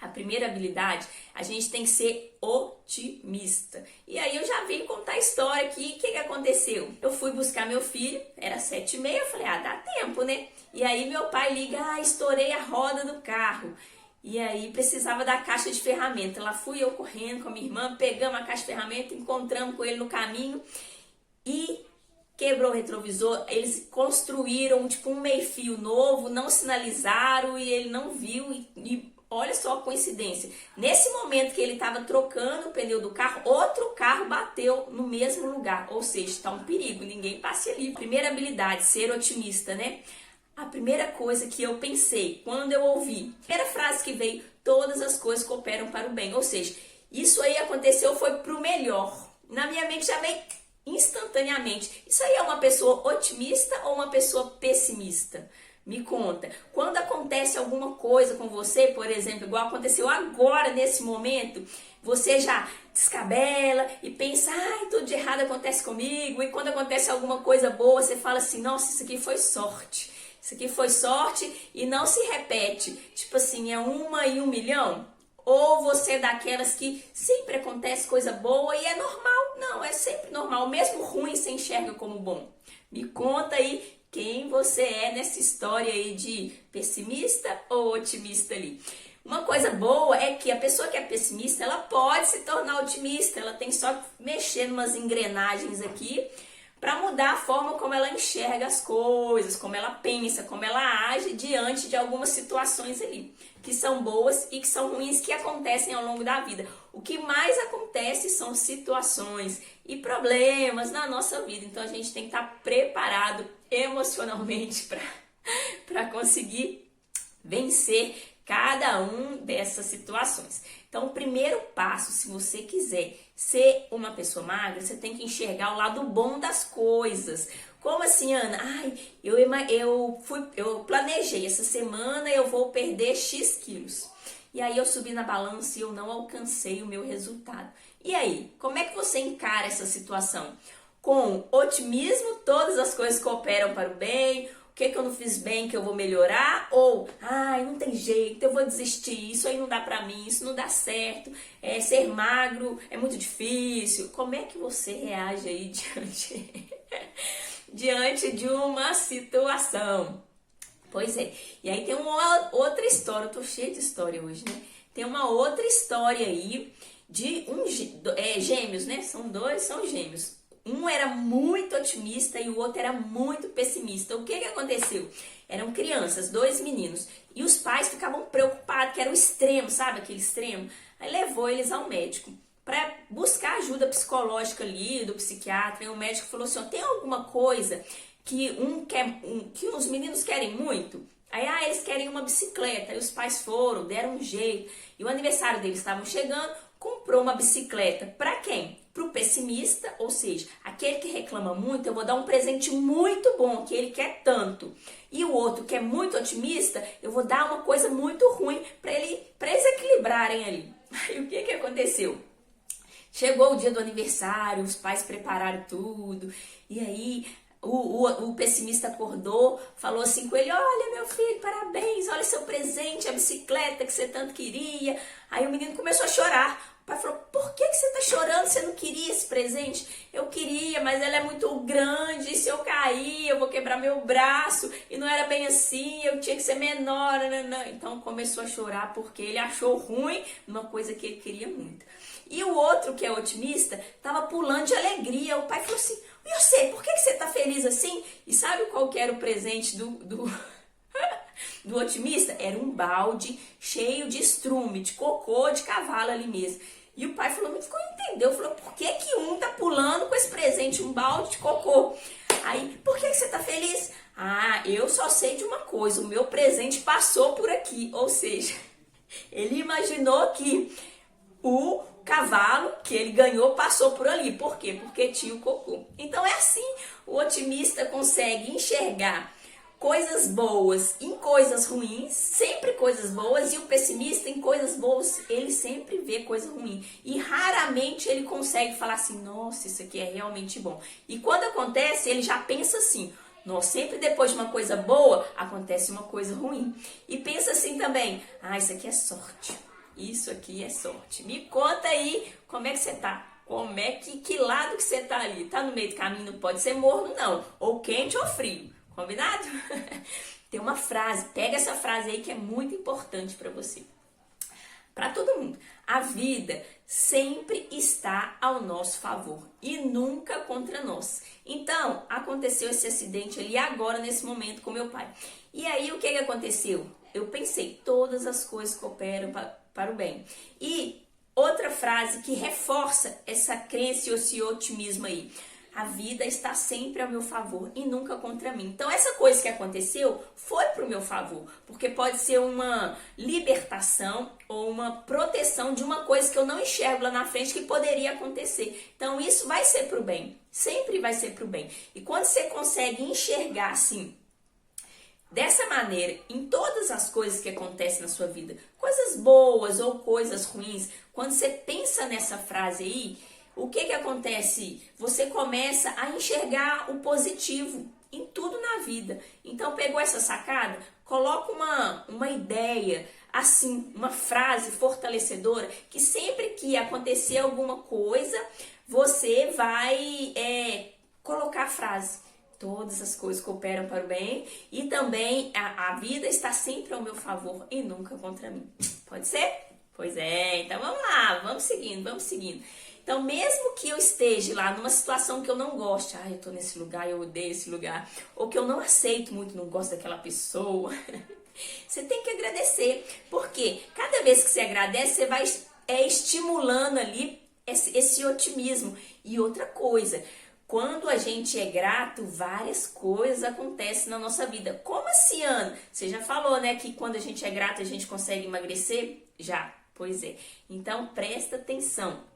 A primeira habilidade, a gente tem que ser otimista. E aí eu já vim contar a história aqui. O que aconteceu? Eu fui buscar meu filho, era 7h30, eu falei, dá tempo, né? E aí meu pai liga, estourei a roda do carro. E aí precisava da caixa de ferramenta. Lá fui eu correndo com a minha irmã, pegamos a caixa de ferramenta, encontramos com ele no caminho e quebrou o retrovisor. Eles construíram tipo um meio-fio novo, não sinalizaram e ele não viu e olha só a coincidência. Nesse momento que ele estava trocando o pneu do carro, outro carro bateu no mesmo lugar. Ou seja, está um perigo, ninguém passe ali. Primeira habilidade, ser otimista, né? A primeira coisa que eu pensei quando eu ouvi, a primeira frase que veio, todas as coisas cooperam para o bem. Ou seja, isso aí aconteceu, foi para o melhor. Na minha mente já veio instantaneamente. Isso aí é uma pessoa otimista ou uma pessoa pessimista? Me conta, quando acontece alguma coisa com você, por exemplo, igual aconteceu agora nesse momento, você já descabela e pensa, tudo de errado acontece comigo, e quando acontece alguma coisa boa, você fala assim, nossa, isso aqui foi sorte, isso aqui foi sorte e não se repete, tipo assim, é 1 em 1 milhão? Ou você é daquelas que sempre acontece coisa boa e é normal? Não, é sempre normal, mesmo ruim você enxerga como bom. Me conta aí quem você é nessa história aí de pessimista ou otimista ali. Uma coisa boa é que a pessoa que é pessimista, ela pode se tornar otimista, ela tem só que mexer em umas engrenagens aqui para mudar a forma como ela enxerga as coisas, como ela pensa, como ela age diante de algumas situações ali, que são boas e que são ruins, que acontecem ao longo da vida. O que mais acontece são situações e problemas na nossa vida, então a gente tem que estar preparado emocionalmente para conseguir vencer cada um dessas situações. Então, o primeiro passo, se você quiser ser uma pessoa magra, você tem que enxergar o lado bom das coisas. Como assim, Ana? Eu planejei essa semana, eu vou perder X quilos. E aí eu subi na balança e eu não alcancei o meu resultado. E aí, como é que você encara essa situação? Com otimismo, todas as coisas cooperam para o bem. O que eu não fiz bem que eu vou melhorar? Ou, não tem jeito, eu vou desistir, isso aí não dá pra mim, isso não dá certo, ser magro é muito difícil. Como é que você reage aí diante de uma situação? Pois é, e aí tem uma outra história, eu tô cheia de história hoje, né? Tem uma outra história aí de gêmeos, né? São gêmeos. Um era muito otimista e o outro era muito pessimista. O que aconteceu? Eram crianças, 2 meninos. E os pais ficavam preocupados, que era o extremo, sabe aquele extremo? Aí levou eles ao médico para buscar ajuda psicológica ali, do psiquiatra. E o médico falou assim, tem alguma coisa que que os meninos querem muito? Aí, eles querem uma bicicleta. Aí os pais foram, deram um jeito. E o aniversário deles estava chegando, comprou uma bicicleta. Para quem? Para o pessimista, ou seja, aquele que reclama muito, eu vou dar um presente muito bom, que ele quer tanto. E o outro que é muito otimista, eu vou dar uma coisa muito ruim para eles equilibrarem ali. Aí o que aconteceu? Chegou o dia do aniversário, os pais prepararam tudo, e aí o pessimista acordou, falou assim com ele, olha meu filho, parabéns, olha seu presente, a bicicleta que você tanto queria. Aí o menino começou a chorar. O pai falou, por que você tá chorando? Você não queria esse presente? Eu queria, mas ela é muito grande, e se eu cair, eu vou quebrar meu braço, e não era bem assim, eu tinha que ser menor. Não. Então começou a chorar porque ele achou ruim uma coisa que ele queria muito. E o outro, que é otimista, tava pulando de alegria. O pai falou assim, e você, por que você tá feliz assim? E sabe qual que era o presente do otimista? Era um balde cheio de estrume, de cocô de cavalo ali mesmo. E o pai falou, não entendeu? Falou, por que um tá pulando com esse presente, um balde de cocô? Aí, por que você tá feliz? Eu só sei de uma coisa, o meu presente passou por aqui. Ou seja, ele imaginou que o cavalo que ele ganhou passou por ali. Por quê? Porque tinha o cocô. Então é assim, o otimista consegue enxergar coisas boas em coisas ruins, sempre coisas boas, e o pessimista em coisas boas, ele sempre vê coisa ruim. E raramente ele consegue falar assim, nossa, isso aqui é realmente bom. E quando acontece, ele já pensa assim, nossa, sempre depois de uma coisa boa, acontece uma coisa ruim. E pensa assim também, isso aqui é sorte. Isso aqui é sorte. Me conta aí como é que você tá. Como é que lado que você tá ali? Tá no meio do caminho, não pode ser morno, não. Ou quente ou frio. Combinado? Tem uma frase, pega essa frase aí que é muito importante para você. Para todo mundo. A vida sempre está ao nosso favor e nunca contra nós. Então, aconteceu esse acidente ali agora, nesse momento, com meu pai. E aí, o que aconteceu? Eu pensei, todas as coisas cooperam para o bem. E outra frase que reforça essa crença e esse otimismo aí. A vida está sempre ao meu favor e nunca contra mim. Então, essa coisa que aconteceu foi para o meu favor, porque pode ser uma libertação ou uma proteção de uma coisa que eu não enxergo lá na frente que poderia acontecer. Então, isso vai ser para o bem, sempre vai ser para o bem. E quando você consegue enxergar assim, dessa maneira, em todas as coisas que acontecem na sua vida, coisas boas ou coisas ruins, quando você pensa nessa frase aí, o que acontece? Você começa a enxergar o positivo em tudo na vida. Então, pegou essa sacada? Coloca uma ideia, assim, uma frase fortalecedora, que sempre que acontecer alguma coisa, você vai colocar a frase. Todas as coisas cooperam para o bem e também a vida está sempre ao meu favor e nunca contra mim. Pode ser? Pois é, então vamos lá, vamos seguindo. Então, mesmo que eu esteja lá numa situação que eu não goste, eu tô nesse lugar, eu odeio esse lugar, ou que eu não aceito muito, não gosto daquela pessoa, você tem que agradecer, porque cada vez que você agradece, você vai estimulando ali esse otimismo. E outra coisa, quando a gente é grato, várias coisas acontecem na nossa vida. Como assim, Ana? Você já falou, né, que quando a gente é grato, a gente consegue emagrecer? Já, pois é. Então, presta atenção.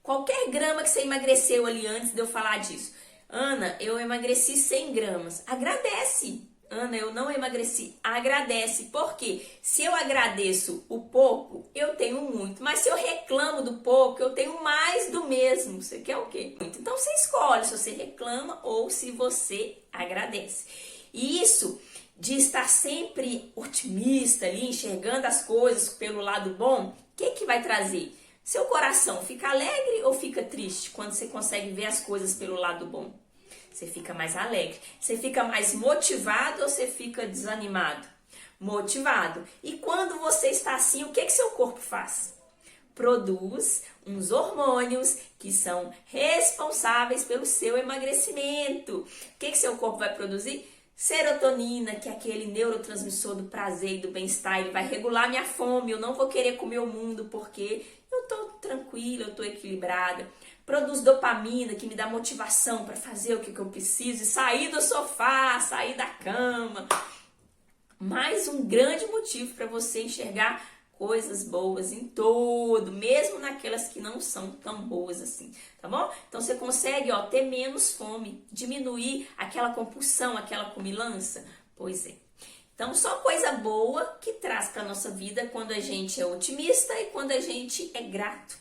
Qualquer grama que você emagreceu ali antes de eu falar disso. Ana, eu emagreci 100 gramas. Agradece. Ana, eu não emagreci. Agradece. Porque se eu agradeço o pouco, eu tenho muito. Mas se eu reclamo do pouco, eu tenho mais do mesmo. Você quer o quê? Então você escolhe se você reclama ou se você agradece. E isso de estar sempre otimista ali, enxergando as coisas pelo lado bom, o que vai trazer? Seu coração fica alegre ou fica triste quando você consegue ver as coisas pelo lado bom? Você fica mais alegre. Você fica mais motivado ou você fica desanimado? Motivado. E quando você está assim, o que seu corpo faz? Produz uns hormônios que são responsáveis pelo seu emagrecimento. O que seu corpo vai produzir? Serotonina, que é aquele neurotransmissor do prazer e do bem-estar. Ele vai regular minha fome. Eu não vou querer comer o mundo porque eu tô tranquila, eu tô equilibrada. Produz dopamina, que me dá motivação para fazer o que eu preciso e sair do sofá, sair da cama. Mais um grande motivo para você enxergar coisas boas em todo, mesmo naquelas que não são tão boas assim, tá bom? Então você consegue, ter menos fome, diminuir aquela compulsão, aquela comilança? Pois é. Então, só coisa boa que traz para nossa vida quando a gente é otimista e quando a gente é grato,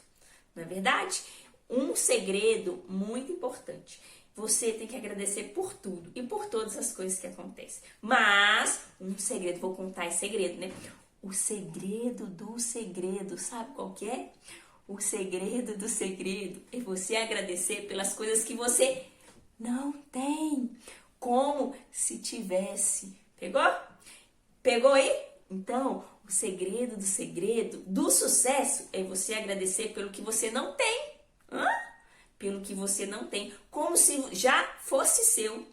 não é verdade? Um segredo muito importante. Você tem que agradecer por tudo e por todas as coisas que acontecem. Mas, um segredo, vou contar esse segredo, né? O segredo do segredo, sabe qual que é? O segredo do segredo é você agradecer pelas coisas que você não tem, como se tivesse. Pegou? Pegou aí? Então, o segredo do sucesso é você agradecer pelo que você não tem. Pelo que você não tem, como se já fosse seu.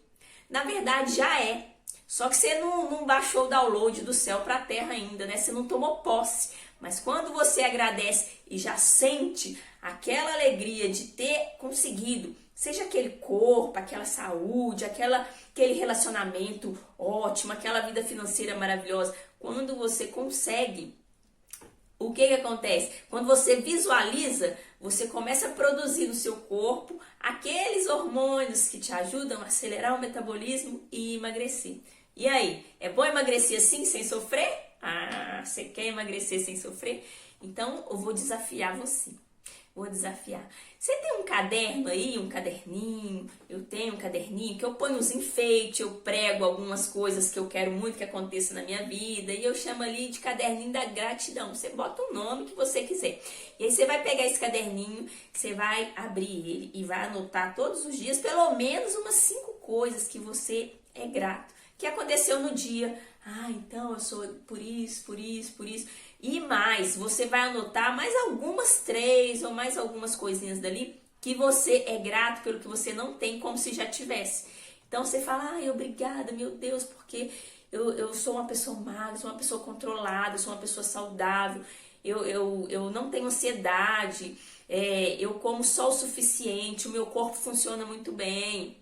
Na verdade, já é. Só que você não baixou o download do céu para a terra ainda, né? Você não tomou posse. Mas quando você agradece e já sente aquela alegria de ter conseguido, seja aquele corpo, aquela saúde, aquele relacionamento ótimo, aquela vida financeira maravilhosa, quando você consegue, o que acontece? Quando você visualiza, você começa a produzir no seu corpo aqueles hormônios que te ajudam a acelerar o metabolismo e emagrecer. E aí, é bom emagrecer assim, sem sofrer? Você quer emagrecer sem sofrer? Então, eu vou desafiar você. Vou desafiar. Você tem um caderno aí, um caderninho? Eu tenho um caderninho que eu ponho os enfeites, eu prego algumas coisas que eu quero muito que aconteça na minha vida e eu chamo ali de caderninho da gratidão. Você bota o nome que você quiser. E aí você vai pegar esse caderninho, você vai abrir ele e vai anotar todos os dias pelo menos umas 5 coisas que você é grato, que aconteceu no dia. Ah, então eu sou por isso, por isso, por isso. E mais, você vai anotar mais algumas 3 ou mais algumas coisinhas dali que você é grato pelo que você não tem, como se já tivesse. Então você fala, ai, obrigada, meu Deus, porque eu sou uma pessoa magra, sou uma pessoa controlada, sou uma pessoa saudável, eu não tenho ansiedade, eu como só o suficiente, o meu corpo funciona muito bem.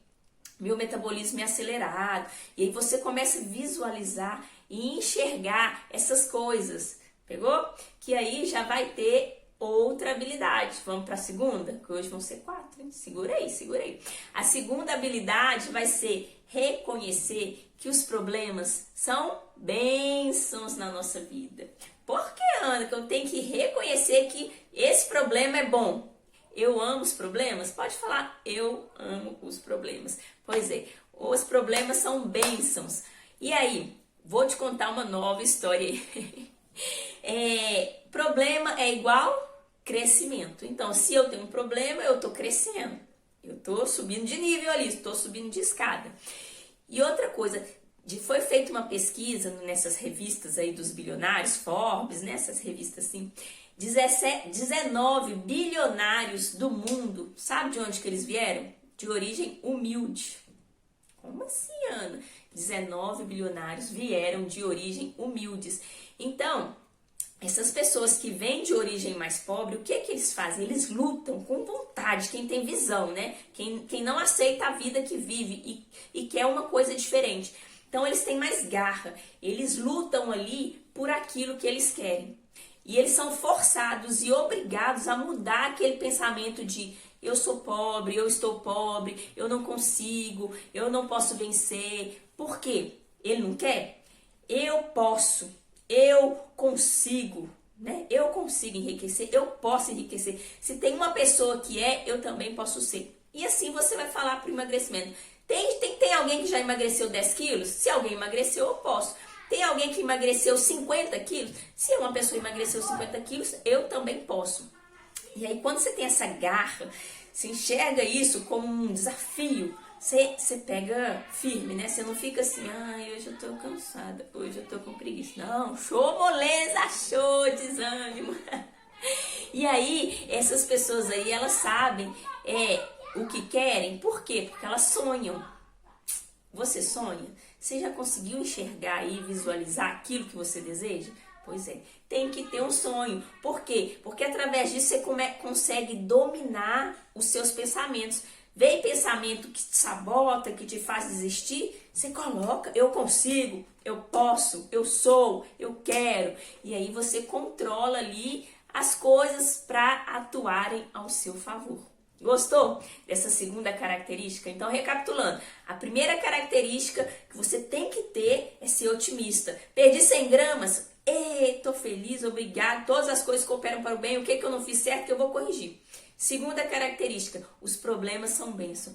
Meu metabolismo é acelerado. E aí você começa a visualizar e enxergar essas coisas. Pegou? Que aí já vai ter outra habilidade. Vamos para a segunda? Que hoje vão ser 4, hein? Segurei, segurei. A segunda habilidade vai ser reconhecer que os problemas são bênçãos na nossa vida. Por que, Ana, que eu tenho que reconhecer que esse problema é bom? Eu amo os problemas? Pode falar, eu amo os problemas. Pois é, os problemas são bênçãos. E aí, vou te contar uma nova história aí. Problema é igual crescimento. Então, se eu tenho um problema, eu estou crescendo. Eu estou subindo de nível ali, estou subindo de escada. E outra coisa, foi feita uma pesquisa nessas revistas aí dos bilionários, Forbes, nessas revistas assim, 19 bilionários do mundo, sabe de onde que eles vieram? De origem humilde. Como assim, Ana? 19 bilionários vieram de origem humildes. Então, essas pessoas que vêm de origem mais pobre, o que que eles fazem? Eles lutam com vontade, quem tem visão, né? Quem não aceita a vida que vive e quer uma coisa diferente. Então, eles têm mais garra, eles lutam ali por aquilo que eles querem. E eles são forçados e obrigados a mudar aquele pensamento de eu sou pobre, eu estou pobre, eu não consigo, eu não posso vencer. Por quê? Ele não quer? Eu posso, eu consigo, né? Eu consigo enriquecer, eu posso enriquecer. Se tem uma pessoa que eu também posso ser. E assim você vai falar para o emagrecimento. Tem alguém que já emagreceu 10 quilos? Se alguém emagreceu, eu posso. Tem alguém que emagreceu 50 quilos? Se uma pessoa emagreceu 50 quilos, eu também posso. E aí, quando você tem essa garra, você enxerga isso como um desafio, você pega firme, né? Você não fica assim, ai, hoje eu tô cansada, hoje eu tô com preguiça. Não, show, moleza, show, desânimo. E aí, essas pessoas aí, elas sabem o que querem. Por quê? Porque elas sonham. Você sonha? Você já conseguiu enxergar e visualizar aquilo que você deseja? Pois é, tem que ter um sonho. Por quê? Porque através disso você consegue dominar os seus pensamentos. Vem pensamento que te sabota, que te faz desistir, você coloca, eu consigo, eu posso, eu sou, eu quero. E aí você controla ali as coisas para atuarem ao seu favor. Gostou dessa segunda característica? Então, recapitulando, a primeira característica que você tem que ter é ser otimista. Perdi 100 gramas? Tô feliz, obrigado, todas as coisas cooperam para o bem, o que eu não fiz certo que eu vou corrigir. Segunda característica, os problemas são bênção.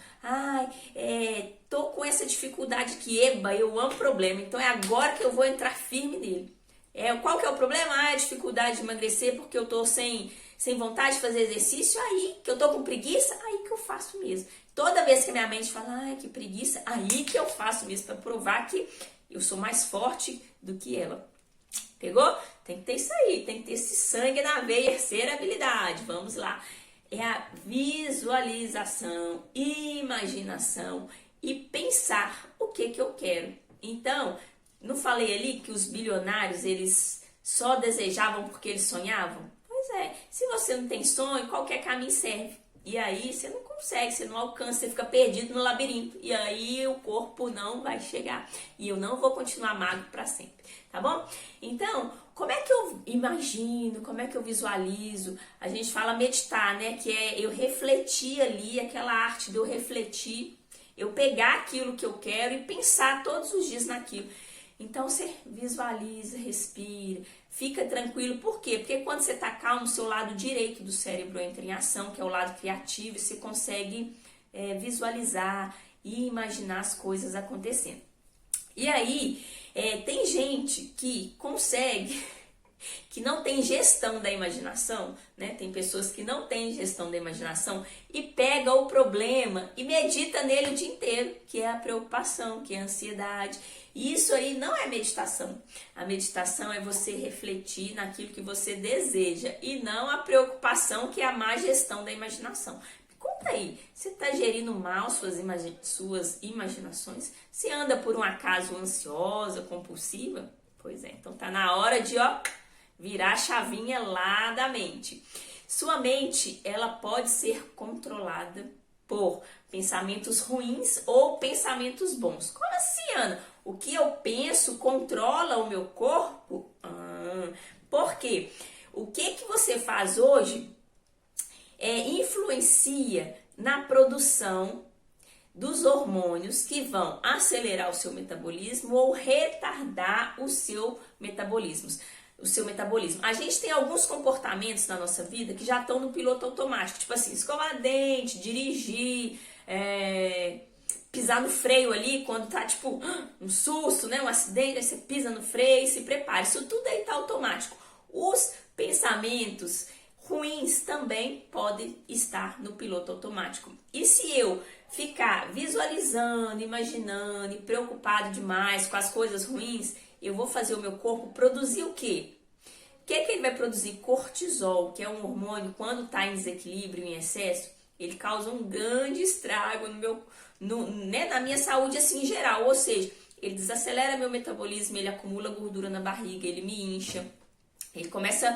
Tô com essa dificuldade que, eu amo problema, então é agora que eu vou entrar firme nele. Qual que é o problema? A dificuldade de emagrecer porque eu tô sem vontade de fazer exercício, aí que eu tô com preguiça, aí que eu faço mesmo. Toda vez que a minha mente fala, ai, que preguiça, aí que eu faço mesmo, para provar que eu sou mais forte do que ela. Pegou? Tem que ter isso aí, tem que ter esse sangue na veia, terceira habilidade, vamos lá. É a visualização, imaginação e pensar o que eu quero. Então, não falei ali que os bilionários, eles só desejavam porque eles sonhavam? Pois é, se você não tem sonho, qualquer caminho serve. E aí você não consegue, você não alcança, você fica perdido no labirinto. E aí o corpo não vai chegar. E eu não vou continuar magro para sempre, tá bom? Então, como é que eu imagino, como é que eu visualizo? A gente fala meditar, né? Que é eu refletir ali, aquela arte de eu refletir, eu pegar aquilo que eu quero e pensar todos os dias naquilo. Então você visualiza, respira, Fica tranquilo, por quê? Porque quando você está calmo, o seu lado direito do cérebro entra em ação, que é o lado criativo, e você consegue visualizar e imaginar as coisas acontecendo. E aí, tem gente que consegue, que não tem gestão da imaginação, né? Tem pessoas que não têm gestão da imaginação e pega o problema e medita nele o dia inteiro, que é a preocupação, que é a ansiedade. E isso aí não é meditação. A meditação é você refletir naquilo que você deseja e não a preocupação, que é a má gestão da imaginação. Conta aí, você está gerindo mal suas imaginações? Você anda por um acaso ansiosa, compulsiva? Pois é, então tá na hora de virar a chavinha lá da mente. Sua mente, ela pode ser controlada por pensamentos ruins ou pensamentos bons. Como assim, Ana? O que eu penso controla o meu corpo? Por quê? O que você faz hoje influencia na produção dos hormônios que vão acelerar o seu metabolismo ou retardar o seu metabolismo. A gente tem alguns comportamentos na nossa vida que já estão no piloto automático, tipo assim, escovar dente, dirigir, pisar no freio ali quando tá tipo um susto, né, um acidente, aí você pisa no freio e se prepara. Isso tudo aí tá automático. Os pensamentos ruins também podem estar no piloto automático. E se eu ficar visualizando, imaginando e preocupado demais com as coisas ruins, eu vou fazer o meu corpo produzir o quê? O que ele vai produzir? Cortisol, que é um hormônio, quando está em desequilíbrio, em excesso, ele causa um grande estrago na minha saúde assim, em geral. Ou seja, ele desacelera meu metabolismo, ele acumula gordura na barriga, ele me incha. Ele começa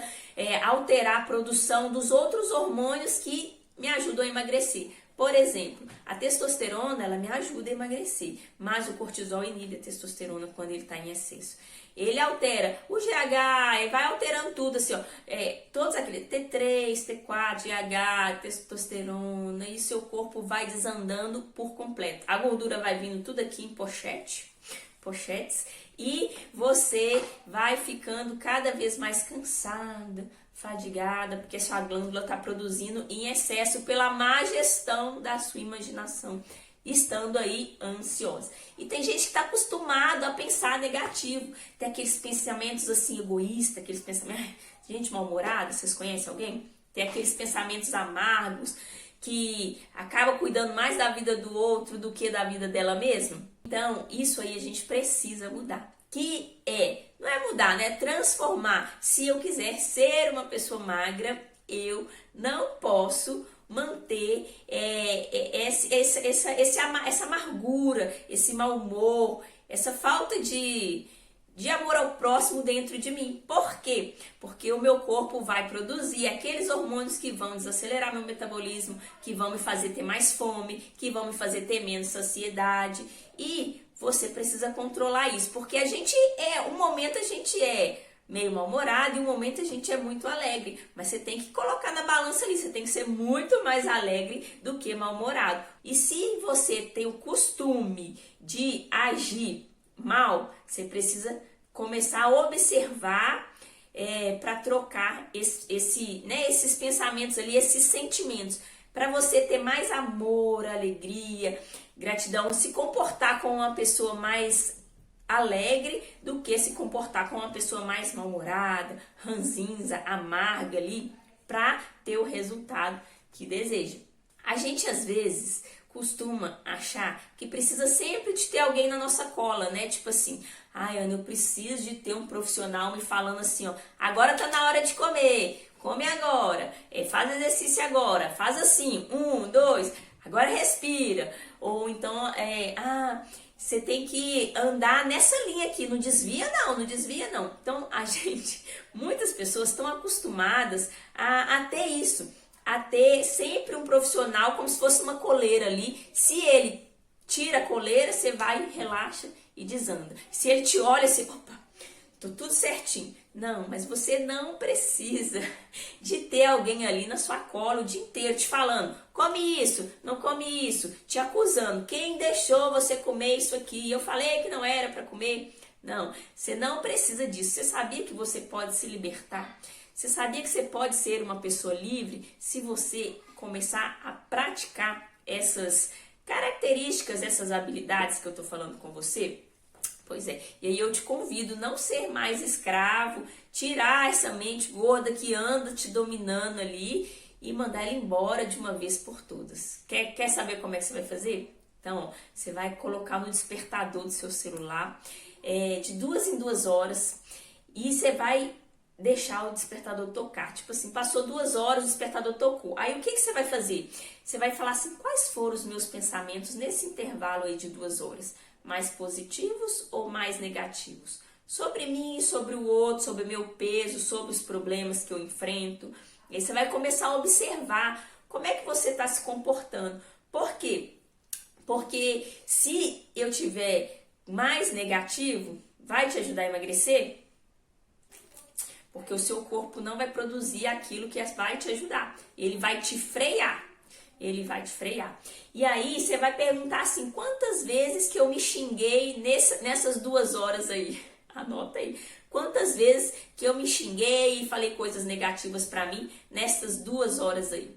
a alterar a produção dos outros hormônios que me ajudam a emagrecer. Por exemplo, a testosterona, ela me ajuda a emagrecer, mas o cortisol inibe a testosterona quando ele está em excesso. Ele altera o GH, vai alterando tudo, assim, todos aqueles T3, T4, GH, testosterona, e seu corpo vai desandando por completo. A gordura vai vindo tudo aqui em pochetes, e você vai ficando cada vez mais cansada, fadigada, porque sua glândula está produzindo em excesso pela má gestão da sua imaginação, estando aí ansiosa. E tem gente que está acostumado a pensar negativo, tem aqueles pensamentos assim egoístas, aqueles pensamentos, gente mal-humorada, vocês conhecem alguém? Tem aqueles pensamentos amargos, que acaba cuidando mais da vida do outro do que da vida dela mesma. Então, isso aí a gente precisa mudar. Não é mudar, né? Transformar. Se eu quiser ser uma pessoa magra, eu não posso manter essa amargura, esse mau humor, essa falta de amor ao próximo dentro de mim. Por quê? Porque o meu corpo vai produzir aqueles hormônios que vão desacelerar meu metabolismo, que vão me fazer ter mais fome, que vão me fazer ter menos saciedade. E você precisa controlar isso, porque um momento a gente é meio mal-humorado e um momento a gente é muito alegre. Mas você tem que colocar na balança ali, você tem que ser muito mais alegre do que mal-humorado. E se você tem o costume de agir mal, você precisa começar a observar para trocar esses pensamentos ali, esses sentimentos, para você ter mais amor, alegria, gratidão, se comportar com uma pessoa mais alegre do que se comportar com uma pessoa mais mal-humorada, ranzinza, amarga ali, para ter o resultado que deseja. A gente às vezes costuma achar que precisa sempre de ter alguém na nossa cola, né? Tipo assim, ai, Ana, eu preciso de ter um profissional me falando assim, agora tá na hora de comer, come agora, faz exercício agora, faz assim, 1, 2, agora respira. Ou então, você tem que andar nessa linha aqui, não desvia não. Então, muitas pessoas estão acostumadas a ter isso, a ter sempre um profissional como se fosse uma coleira ali. Se ele tira a coleira, você vai, relaxa e desanda. Se ele te olha, você, opa, tô tudo certinho. Não, mas você não precisa de ter alguém ali na sua cola o dia inteiro te falando, come isso, não come isso, te acusando. Quem deixou você comer isso aqui? Eu falei que não era para comer. Não, você não precisa disso. Você sabia que você pode se libertar? Você sabia que você pode ser uma pessoa livre se você começar a praticar essas características, essas habilidades que eu tô falando com você? Pois é, e aí eu te convido a não ser mais escravo, tirar essa mente gorda que anda te dominando ali e mandar ela embora de uma vez por todas. Quer saber como é que você vai fazer? Então, ó, você vai colocar no despertador do seu celular de 2 em 2 horas e você vai deixar o despertador tocar. Tipo assim, passou 2 horas, o despertador tocou. Aí o que você vai fazer? Você vai falar assim, quais foram os meus pensamentos nesse intervalo aí de 2 horas? Mais positivos ou mais negativos? Sobre mim, sobre o outro, sobre meu peso, sobre os problemas que eu enfrento. E aí você vai começar a observar como é que você está se comportando. Por quê? Porque se eu tiver mais negativo, vai te ajudar a emagrecer? Porque o seu corpo não vai produzir aquilo que vai te ajudar. Ele vai te frear. Ele vai te frear. E aí você vai perguntar assim, quantas vezes que eu me xinguei nessas 2 horas aí? Anota aí. Quantas vezes que eu me xinguei e falei coisas negativas pra mim nessas 2 horas aí?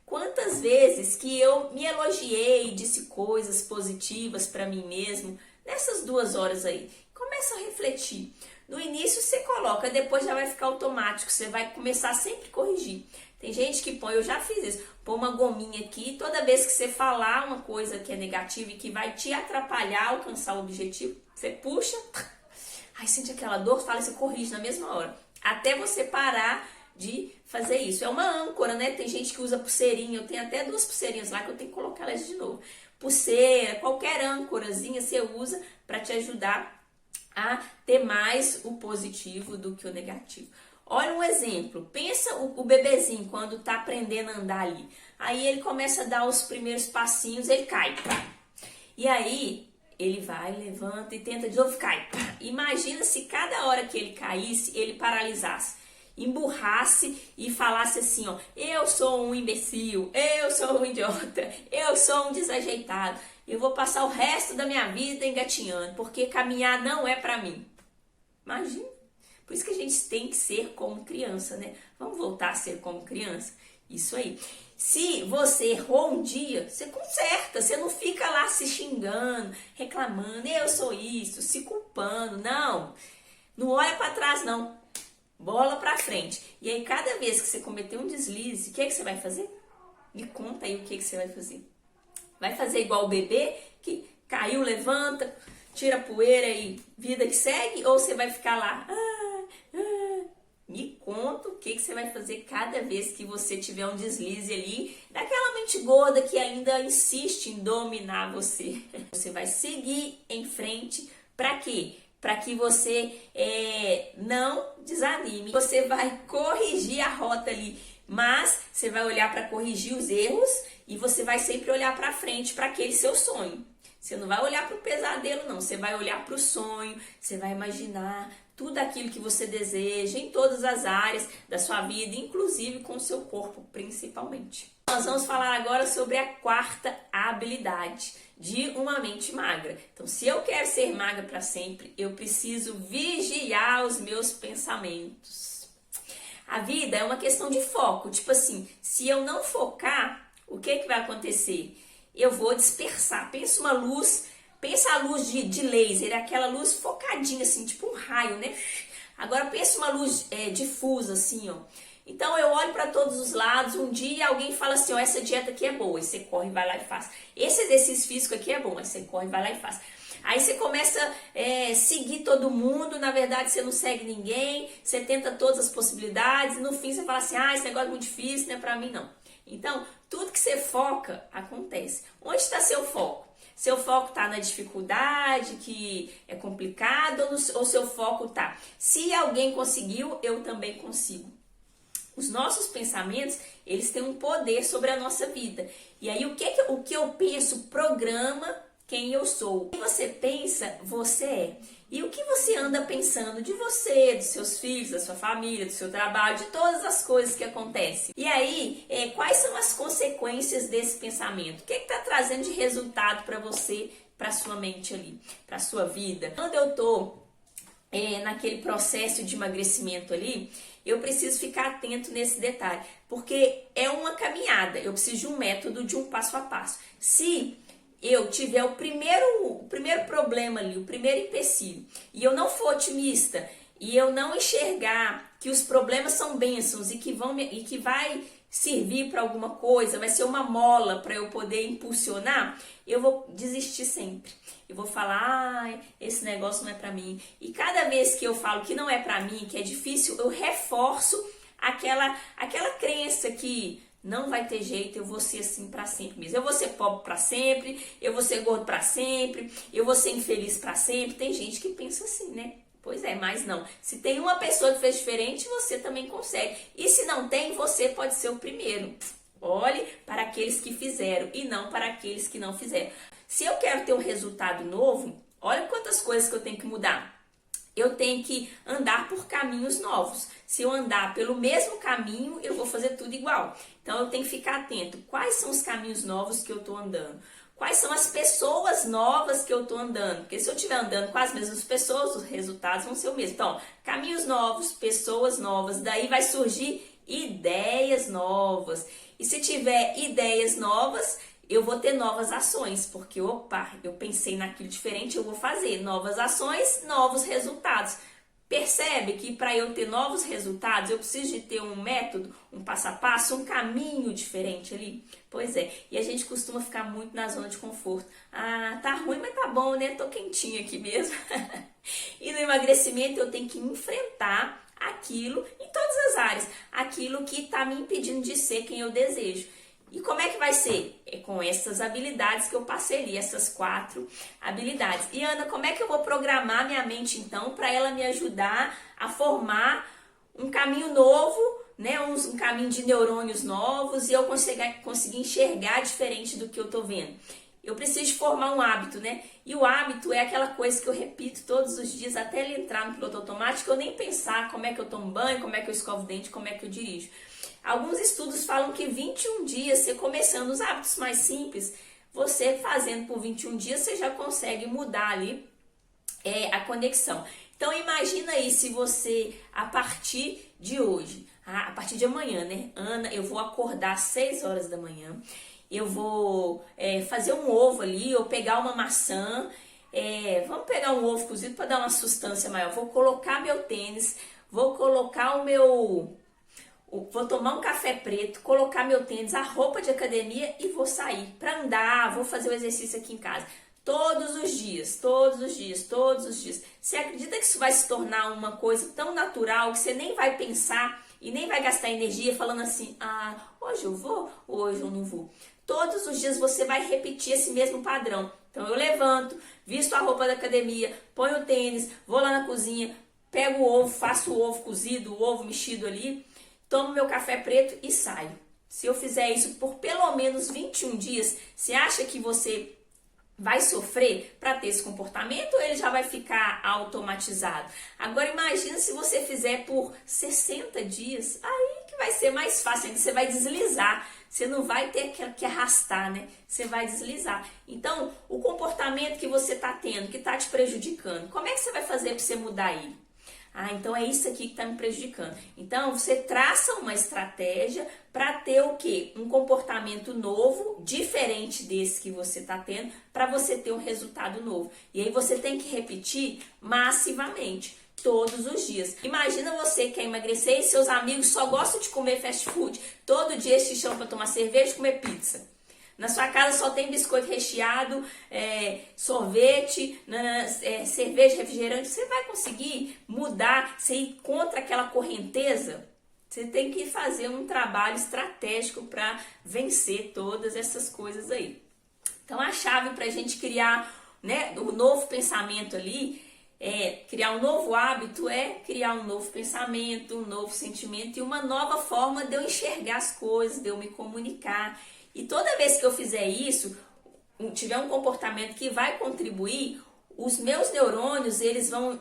Quantas vezes que eu me elogiei, disse coisas positivas pra mim mesmo nessas 2 horas aí? Começa a refletir. No início você coloca, depois já vai ficar automático, você vai começar sempre a corrigir. Tem gente que põe, eu já fiz isso, põe uma gominha aqui, toda vez que você falar uma coisa que é negativa e que vai te atrapalhar a alcançar o objetivo, você puxa, aí sente aquela dor, fala e você corrige na mesma hora. Até você parar de fazer isso. É uma âncora, né? Tem gente que usa pulseirinha, eu tenho até 2 pulseirinhas lá que eu tenho que colocar elas de novo. Pulseira, qualquer âncorazinha você usa para te ajudar a ter mais o positivo do que o negativo. Olha um exemplo, pensa o bebezinho quando tá aprendendo a andar ali. Aí ele começa a dar os primeiros passinhos, ele cai. Pá. E aí ele vai, levanta e tenta de novo, cai. Pá. Imagina se cada hora que ele caísse, ele paralisasse, emburrasse e falasse assim, ó, eu sou um imbecil, eu sou um idiota, eu sou um desajeitado. Eu vou passar o resto da minha vida engatinhando, porque caminhar não é pra mim. Imagina. Por isso que a gente tem que ser como criança, né? Vamos voltar a ser como criança? Isso aí. Se você errou um dia, você conserta. Você não fica lá se xingando, reclamando, eu sou isso, se culpando. Não. Não olha pra trás, não. Bola pra frente. E aí, cada vez que você cometer um deslize, o que você vai fazer? Me conta aí o que você vai fazer. Vai fazer igual o bebê que caiu, levanta, tira a poeira e vida que segue? Ou você vai ficar lá? Me conta o que você vai fazer cada vez que você tiver um deslize ali daquela mente gorda que ainda insiste em dominar você. Você vai seguir em frente para quê? Para que você não desanime. Você vai corrigir a rota ali, mas você vai olhar para corrigir os erros e você vai sempre olhar para frente para aquele seu sonho. Você não vai olhar para o pesadelo, não. Você vai olhar para o sonho, você vai imaginar tudo aquilo que você deseja em todas as áreas da sua vida, inclusive com o seu corpo, principalmente. Nós vamos falar agora sobre a 4ª habilidade de uma mente magra. Então, se eu quero ser magra para sempre, eu preciso vigiar os meus pensamentos. A vida é uma questão de foco. Tipo assim, se eu não focar, o que vai acontecer? Eu vou dispersar. Pensa uma luz, pensa a luz de laser, aquela luz focadinha assim, tipo um raio, né? Agora pensa uma luz difusa assim, ó. Então eu olho para todos os lados, um dia alguém fala assim, ó, essa dieta aqui é boa, aí você corre, vai lá e faz. Esse exercício físico aqui é bom, aí você corre, vai lá e faz. Aí você começa a seguir todo mundo, na verdade você não segue ninguém, você tenta todas as possibilidades, e no fim você fala assim, esse negócio é muito difícil, não é pra mim não. Então, tudo que você foca, acontece. Onde está seu foco? Seu foco está na dificuldade, que é complicado, ou seu foco está, se alguém conseguiu, eu também consigo. Os nossos pensamentos, eles têm um poder sobre a nossa vida. E aí, o que eu penso programa quem eu sou. O que você pensa, você é. E o que você anda pensando de você, dos seus filhos, da sua família, do seu trabalho, de todas as coisas que acontecem. E aí, quais são as consequências desse pensamento? O que está trazendo de resultado para você, para sua mente ali, para sua vida? Quando eu estou naquele processo de emagrecimento ali, eu preciso ficar atento nesse detalhe, porque é uma caminhada, eu preciso de um método, de um passo a passo. Se eu tiver o primeiro problema ali, o primeiro empecilho, e eu não for otimista, e eu não enxergar que os problemas são bênçãos e que vai servir para alguma coisa, vai ser uma mola para eu poder impulsionar, eu vou desistir sempre. Eu vou falar, esse negócio não é para mim. E cada vez que eu falo que não é para mim, que é difícil, eu reforço aquela crença que não vai ter jeito, eu vou ser assim para sempre mesmo. Eu vou ser pobre para sempre, eu vou ser gordo para sempre, eu vou ser infeliz para sempre. Tem gente que pensa assim, né? Pois é, mas não. Se tem uma pessoa que fez diferente, você também consegue. E se não tem, você pode ser o primeiro. Olhe para aqueles que fizeram e não para aqueles que não fizeram. Se eu quero ter um resultado novo, olha quantas coisas que eu tenho que mudar. Eu tenho que andar por caminhos novos. Se eu andar pelo mesmo caminho, eu vou fazer tudo igual. Então eu tenho que ficar atento. Quais são os caminhos novos que eu estou andando? Quais são as pessoas novas que eu estou andando? Porque se eu estiver andando com as mesmas pessoas, os resultados vão ser o mesmo. Então, caminhos novos, pessoas novas, daí vai surgir ideias novas. E se tiver ideias novas, eu vou ter novas ações, porque, opa, eu pensei naquilo diferente, eu vou fazer novas ações, novos resultados. Percebe que para eu ter novos resultados, eu preciso de ter um método, um passo a passo, um caminho diferente ali? Pois é, e a gente costuma ficar muito na zona de conforto. Ah, tá ruim, mas tá bom, né? Tô quentinha aqui mesmo. E no emagrecimento eu tenho que enfrentar aquilo em todas as áreas, aquilo que tá me impedindo de ser quem eu desejo. E como é que vai ser? É com essas habilidades que eu passei ali, essas 4 habilidades. E Ana, como é que eu vou programar minha mente então para ela me ajudar a formar um caminho novo, né? Um caminho de neurônios novos e eu conseguir enxergar diferente do que eu tô vendo? Eu preciso formar um hábito, né? E o hábito é aquela coisa que eu repito todos os dias até ele entrar no piloto automático, eu nem pensar como é que eu tomo banho, como é que eu escovo o dente, como é que eu dirijo. Alguns estudos falam que 21 dias, você começando os hábitos mais simples, você fazendo por 21 dias, você já consegue mudar ali a conexão. Então imagina aí se você, a partir de hoje, a partir de amanhã, né? Ana, eu vou acordar às 6 horas da manhã, eu vou fazer um ovo ali, ou pegar uma maçã, vamos pegar um ovo cozido para dar uma sustância maior, vou colocar meu tênis, vou colocar vou tomar um café preto, colocar meu tênis, a roupa de academia e vou sair para andar, vou fazer o exercício aqui em casa. Todos os dias, todos os dias, todos os dias. Você acredita que isso vai se tornar uma coisa tão natural que você nem vai pensar e nem vai gastar energia falando assim, hoje eu vou, hoje eu não vou. Todos os dias você vai repetir esse mesmo padrão. Então eu levanto, visto a roupa da academia, ponho o tênis, vou lá na cozinha, pego o ovo, faço o ovo cozido, o ovo mexido ali, tomo meu café preto e saio. Se eu fizer isso por pelo menos 21 dias, você acha que você vai sofrer para ter esse comportamento ou ele já vai ficar automatizado? Agora imagina se você fizer por 60 dias, aí que vai ser mais fácil, ainda você vai deslizar. Você não vai ter que arrastar, né? Você vai deslizar. Então, o comportamento que você está tendo, que está te prejudicando, como é que você vai fazer para você mudar ele? Então é isso aqui que está me prejudicando. Então você traça uma estratégia para ter o quê? Um comportamento novo, diferente desse que você está tendo, para você ter um resultado novo. E aí você tem que repetir massivamente, todos os dias. Imagina você que quer emagrecer e seus amigos só gostam de comer fast food. Todo dia eles te chamam para tomar cerveja e comer pizza. Na sua casa só tem biscoito recheado, sorvete, cerveja, refrigerante. Você vai conseguir mudar, você ir contra aquela correnteza? Você tem que fazer um trabalho estratégico para vencer todas essas coisas aí. Então a chave para a gente criar, né, um novo pensamento ali, criar um novo hábito criar um novo pensamento, um novo sentimento e uma nova forma de eu enxergar as coisas, de eu me comunicar. E toda vez que eu fizer isso, tiver um comportamento que vai contribuir, os meus neurônios eles vão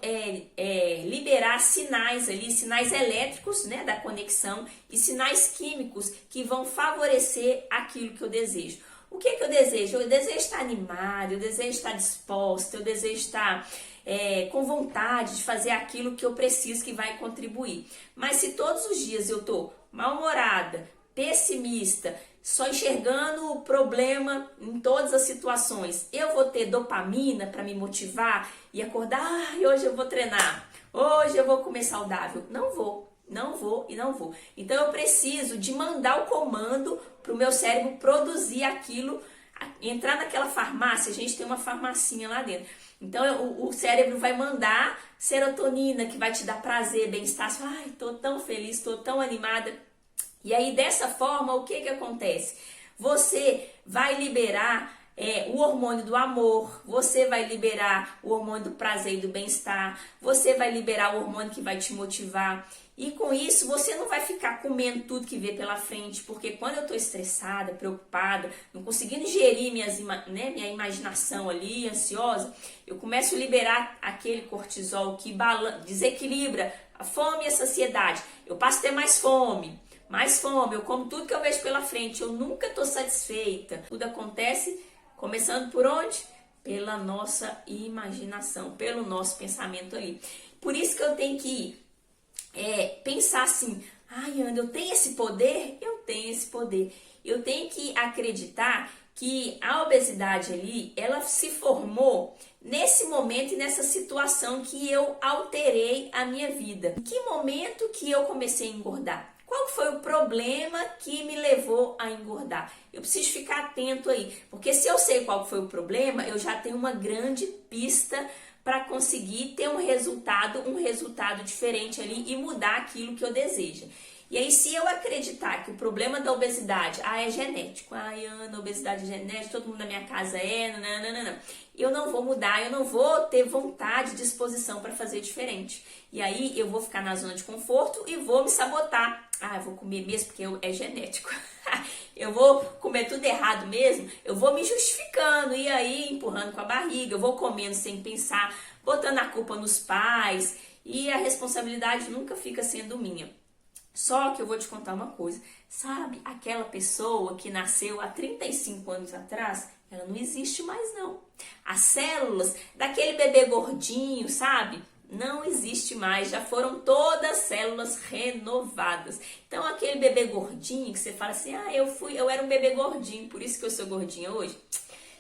liberar sinais ali, sinais elétricos, né, da conexão e sinais químicos que vão favorecer aquilo que eu desejo. O que eu desejo? Eu desejo estar animado, eu desejo estar disposta, eu desejo estar com vontade de fazer aquilo que eu preciso, que vai contribuir. Mas se todos os dias eu tô mal-humorada, pessimista, só enxergando o problema em todas as situações, eu vou ter dopamina para me motivar e acordar, hoje eu vou treinar, hoje eu vou comer saudável. Não vou. Não vou e não vou. Então eu preciso de mandar o comando para o meu cérebro produzir aquilo, entrar naquela farmácia, a gente tem uma farmacinha lá dentro. Então o cérebro vai mandar serotonina, que vai te dar prazer, bem-estar. Ai, tô tão feliz, tô tão animada. E aí dessa forma, o que acontece? Você vai liberar o hormônio do amor, você vai liberar o hormônio do prazer e do bem-estar, você vai liberar o hormônio que vai te motivar. E com isso, você não vai ficar comendo tudo que vê pela frente, porque quando eu estou estressada, preocupada, não conseguindo gerir minha imaginação ali, ansiosa, eu começo a liberar aquele cortisol que desequilibra a fome e a saciedade. Eu passo a ter mais fome, eu como tudo que eu vejo pela frente, eu nunca estou satisfeita. Tudo acontece começando por onde? Pela nossa imaginação, pelo nosso pensamento ali. Por isso que eu tenho que pensar assim, ai, Ana, eu tenho esse poder? Eu tenho esse poder. Eu tenho que acreditar que a obesidade ali, ela se formou nesse momento e nessa situação que eu alterei a minha vida. Em que momento que eu comecei a engordar? Qual foi o problema que me levou a engordar? Eu preciso ficar atento aí, porque se eu sei qual foi o problema, eu já tenho uma grande pista para conseguir ter um resultado diferente ali e mudar aquilo que eu desejo. E aí, se eu acreditar que o problema da obesidade é genético, Ana, obesidade é genética, todo mundo na minha casa não, eu não vou mudar, eu não vou ter vontade, disposição para fazer diferente. E aí, eu vou ficar na zona de conforto e vou me sabotar. Eu vou comer mesmo porque é genético. Eu vou comer tudo errado mesmo, eu vou me justificando e aí empurrando com a barriga, eu vou comendo sem pensar, botando a culpa nos pais e a responsabilidade nunca fica sendo minha. Só que eu vou te contar uma coisa, sabe, aquela pessoa que nasceu há 35 anos atrás, ela não existe mais não. As células daquele bebê gordinho, sabe, não existe mais, já foram todas células renovadas. Então aquele bebê gordinho que você fala assim, eu era um bebê gordinho, por isso que eu sou gordinha hoje,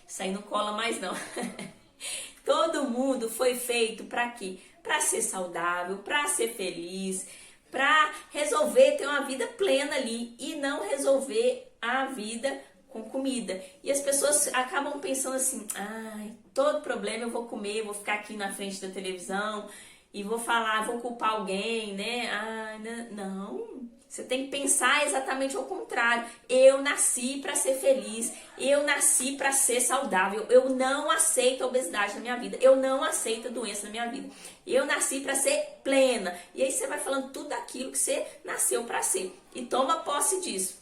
isso aí não cola mais não. Todo mundo foi feito para quê? Para ser saudável, para ser feliz, para resolver ter uma vida plena ali e não resolver a vida com comida. E as pessoas acabam pensando assim, todo problema eu vou comer, vou ficar aqui na frente da televisão e vou falar, vou culpar alguém, né? Não, você tem que pensar exatamente ao contrário. Eu nasci para ser feliz, eu nasci para ser saudável, eu não aceito a obesidade na minha vida, eu não aceito a doença na minha vida. Eu nasci para ser plena. E aí você vai falando tudo aquilo que você nasceu para ser e toma posse disso.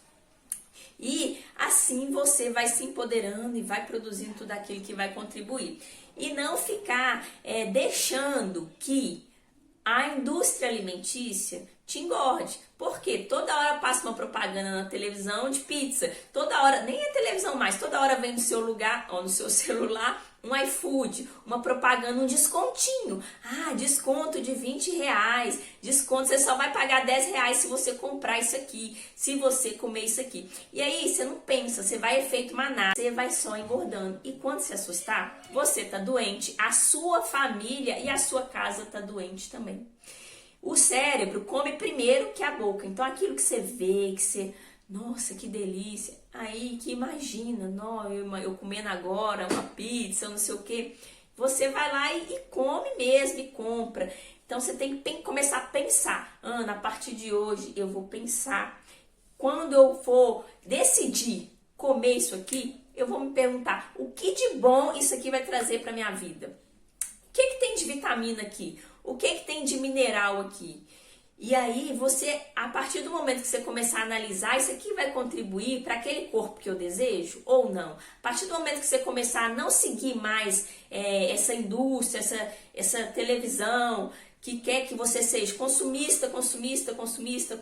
E assim você vai se empoderando e vai produzindo tudo aquilo que vai contribuir. E não ficar deixando que a indústria alimentícia te engorde. Porque toda hora passa uma propaganda na televisão de pizza. Toda hora, nem é televisão mais, toda hora vem no seu lugar, ou no seu celular, um iFood, uma propaganda, um descontinho. Desconto de R$20. Desconto, você só vai pagar R$10 se você comprar isso aqui, se você comer isso aqui. E aí você não pensa, você vai efeito manada, você vai só engordando. E quando se assustar, você tá doente, a sua família e a sua casa tá doente também. O cérebro come primeiro que a boca. Então aquilo que você vê, nossa, que delícia. Aí que imagina, eu comendo agora uma pizza, não sei o que. Você vai lá e come mesmo e compra. Então você tem que começar a pensar. Ana, a partir de hoje eu vou pensar. Quando eu for decidir comer isso aqui, eu vou me perguntar o que de bom isso aqui vai trazer para minha vida. O que tem de vitamina aqui? O que tem de mineral aqui? E aí você, a partir do momento que você começar a analisar, isso aqui vai contribuir para aquele corpo que eu desejo ou não? A partir do momento que você começar a não seguir mais essa indústria, essa televisão que quer que você seja consumista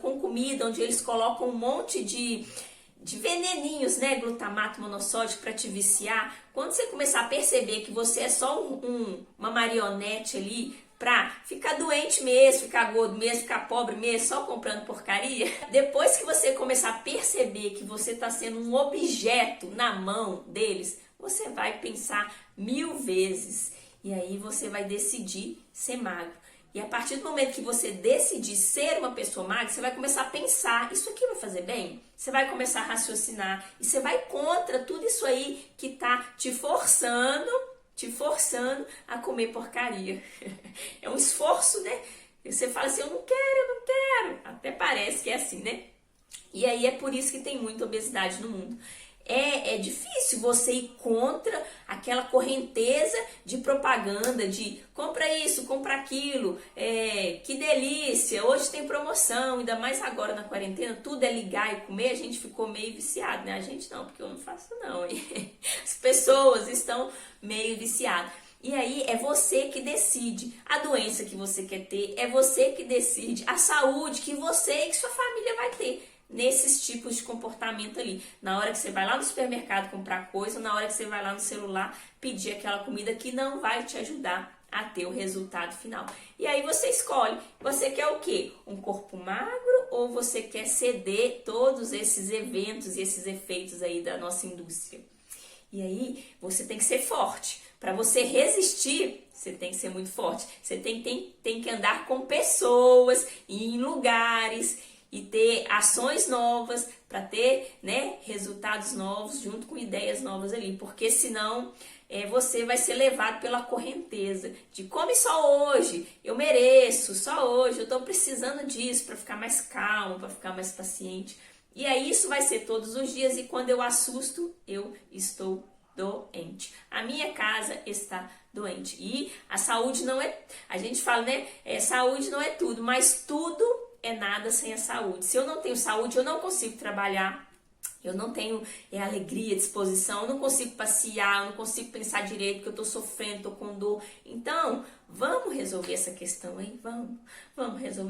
com comida, onde eles colocam um monte de de veneninhos, né, glutamato monossódico para te viciar, quando você começar a perceber que você é só uma marionete ali pra ficar doente mesmo, ficar gordo mesmo, ficar pobre mesmo, só comprando porcaria, depois que você começar a perceber que você está sendo um objeto na mão deles, você vai pensar 1000 vezes e aí você vai decidir ser magro. E a partir do momento que você decidir ser uma pessoa magra, você vai começar a pensar, isso aqui vai fazer bem? Você vai começar a raciocinar e você vai contra tudo isso aí que tá te forçando a comer porcaria. É um esforço, né? Você fala assim, eu não quero. Até parece que é assim, né? E aí é por isso que tem muita obesidade no mundo. É difícil você ir contra aquela correnteza de propaganda, de compra isso, compra aquilo, que delícia, hoje tem promoção, ainda mais agora na quarentena, tudo é ligar e comer, a gente ficou meio viciado, né? A gente não, porque eu não faço não, as pessoas estão meio viciadas. E aí é você que decide a doença que você quer ter, é você que decide a saúde que você e que sua família vai ter nesses tipos de comportamento ali. Na hora que você vai lá no supermercado comprar coisa, na hora que você vai lá no celular pedir aquela comida que não vai te ajudar a ter o resultado final. E aí você escolhe, você quer o quê? Um corpo magro ou você quer ceder todos esses eventos e esses efeitos aí da nossa indústria? E aí você tem que ser forte. Para você resistir, você tem que ser muito forte. Você tem que andar com pessoas, ir em lugares e ter ações novas para ter, né, resultados novos junto com ideias novas ali, porque senão você vai ser levado pela correnteza de come só hoje, eu mereço, só hoje, eu estou precisando disso para ficar mais calmo, para ficar mais paciente. E aí isso vai ser todos os dias e quando eu assusto, eu estou doente. A minha casa está doente. E a saúde não é, a gente fala, né, saúde não é tudo, mas tudo é nada sem a saúde. Se eu não tenho saúde, eu não consigo trabalhar, eu não tenho alegria, disposição, eu não consigo passear, eu não consigo pensar direito, porque eu estou sofrendo, estou com dor. Então, vamos resolver essa questão aí? Vamos resolver.